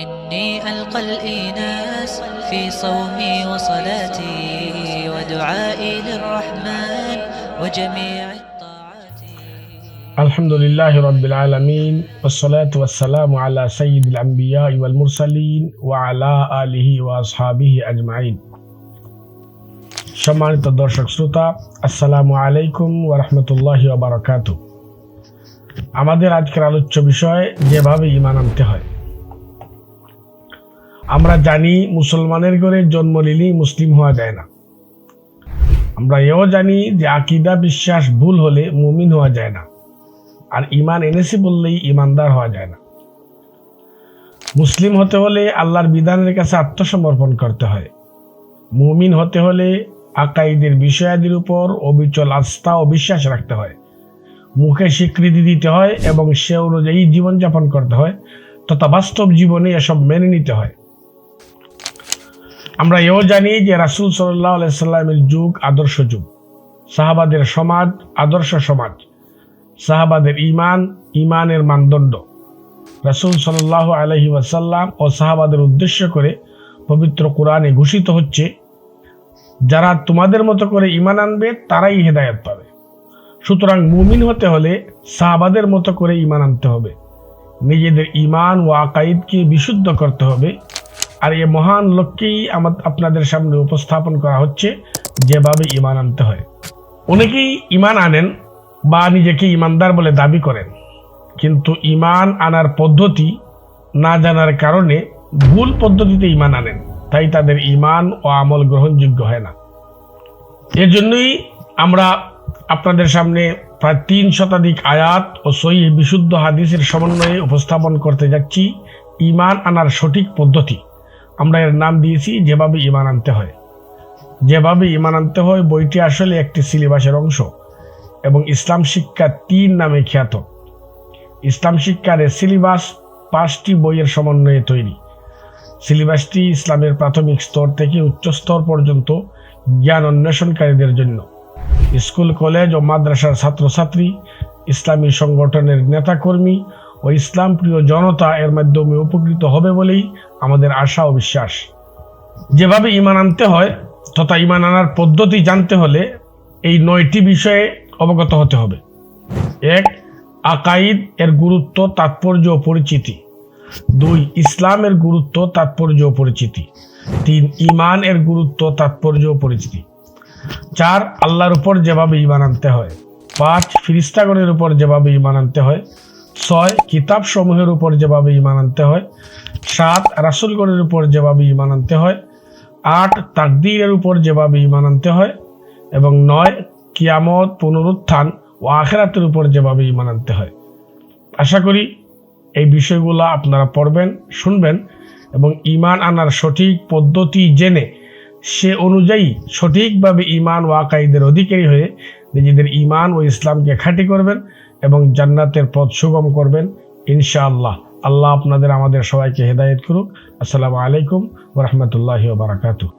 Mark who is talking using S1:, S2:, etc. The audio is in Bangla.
S1: إني ألقى الإيناس في صومي وصلاتي ودعائي للرحمن وجميع الطاعات.
S2: الحمد لله رب العالمين والصلاة والسلام على سيد الأنبياء والمرسلين وعلى آله وأصحابه أجمعين। সম্মানিত দর্শক শ্রোতা, আসসালামু আলাইকুম ওয়া রাহমাতুল্লাহি ওয়া বারাকাতুহু। আমাদের আজকের আলোচ্য বিষয় যেভাবে ঈমান আনতে হয়। আমরা জানি মুসলমানের ঘরে জন্ম নিলেই মুসলিম হওয়া যায় না। আমরা এও জানি যে আকীদা বিশ্বাস ভুল হলে মুমিন হওয়া যায় না, আর ঈমান এনেছি বললেই ঈমানদার হওয়া যায় না। মুসলিম হতে হলে আল্লাহর বিধানের কাছে আত্মসমর্পণ করতে হয়। মুমিন হতে হলে আকাইদের বিষয়াদির উপর অবিচল আস্থা ও বিশ্বাস রাখতে হয়, মুখে স্বীকৃতি দিতে হয় এবং সে অনুযায়ী জীবনযাপন করতে হয় তথা বাস্তব জীবনে এসব মেনে নিতে হয়। আমরা এও জানি যে রাসূল সাল্লাল্লাহু আলাইহি সাল্লামের যুগ আদর্শ যুগ, সাহাবাদের সমাজ আদর্শ সমাজ, সাহাবাদের ঈমানের মানদণ্ড। রাসূল সাল্লাল্লাহু আলাইহি ওয়াসাল্লাম ও সাহাবাদের উদ্দেশ্য করে পবিত্র কোরআনে ঘোষিত হচ্ছে, যারা তোমাদের মতো করে ঈমান আনবে তারাই হেদায়েত পাবে। সুতরাং মুমিন হতে হলে সাহাবাদের মতো করে ঈমান আনতে হবে, নিজেদের ঈমান ও আকাইদকে বিশুদ্ধ করতে হবে। আর এই মহান লক্ষ্যেই আপনাদের সামনে উপস্থাপন করা হচ্ছে যেভাবে ঈমান আনতে হয়। অনেকেই ঈমান আনেন বা নিজেকে ঈমানদার বলে দাবি করেন, কিন্তু ঈমান আনার পদ্ধতি না জানার কারণে ভুল পদ্ধতিতে ঈমান আনেন, তাই তাদের ঈমান ও আমল গ্রহণযোগ্য হয় না। এজন্যই আমরা আপনাদের সামনে প্রায় 3 শতাধিক আয়াত ও সহিহ বিশুদ্ধ হাদিসের সমন্বয়ে উপস্থাপন করতে যাচ্ছি ঈমান আনার সঠিক পদ্ধতি। আমরা এর নাম দিয়েছি যেভাবে ঈমান আনতে হয়। যেভাবে ঈমান আনতে হয় বইটি আসলে একটি সিলেবাসের অংশ এবং ইসলাম শিক্ষা 3 নামে খ্যাত। ইসলাম শিক্ষার এই সিলেবাস 5টি বইয়ের সমন্বয়ে তৈরি। সিলেবাসটি ইসলামের প্রাথমিক স্তর থেকে উচ্চ স্তর পর্যন্ত জ্ঞান অন্বেষণকারীদের জন্য। স্কুল কলেজ ও মাদ্রাসার ছাত্রছাত্রী, ইসলামী সংগঠনের নেতাকর্মী ও ইসলাম প্রিয় জনতা এর মাধ্যমে উপকৃত হবে বলেই আমাদের আশা ও বিশ্বাস। যেভাবে ঈমান আনতে হয় তথা ঈমান আনার পদ্ধতি জানতে হলে এই 9টি বিষয়ে অবগত হতে হবে। 1. আকাইদ এর গুরুত্ব, তাৎপর্য ও পরিচিতি। 2. ইসলামের গুরুত্ব, তাৎপর্য ও পরিচিতি। 3. ঈমান এর গুরুত্ব, তাৎপর্য ও পরিচিতি। 4. আল্লাহর উপর যেভাবে ঈমান আনতে হয়। 5. ফেরেশতাগণের উপর যেভাবে ঈমান আনতে হয়। 6. কিতাব সমূহের উপর যেভাবে ঈমান আনতে হয়। 7. রাসূলগণের উপর যেভাবে ঈমান আনতে হয়। 8. তাকদীরের উপর যেভাবে ঈমান আনতে হয় এবং 9. কিয়ামত, পুনরুত্থান ও আখিরাতের উপর যেভাবে ঈমান আনতে হয়। আশা করি এই বিষয়গুলো আপনারা পড়বেন, শুনবেন এবং ঈমান আনার সঠিক পদ্ধতি জেনে সে অনুযায়ী সঠিকভাবে ঈমান ও আকাইদের অধিকারী হয়ে নিজেদের ঈমান ও ইসলামকে খাঁটি করবেন এবং জান্নাতের পথ সুগম করবেন ইনশাআল্লাহ। আল্লাহ আপনাদের আমাদের সবাইকে হেদায়েত করুক। আসসালামু আলাইকুম ওয়া রাহমাতুল্লাহি ওয়া বারাকাতুহু।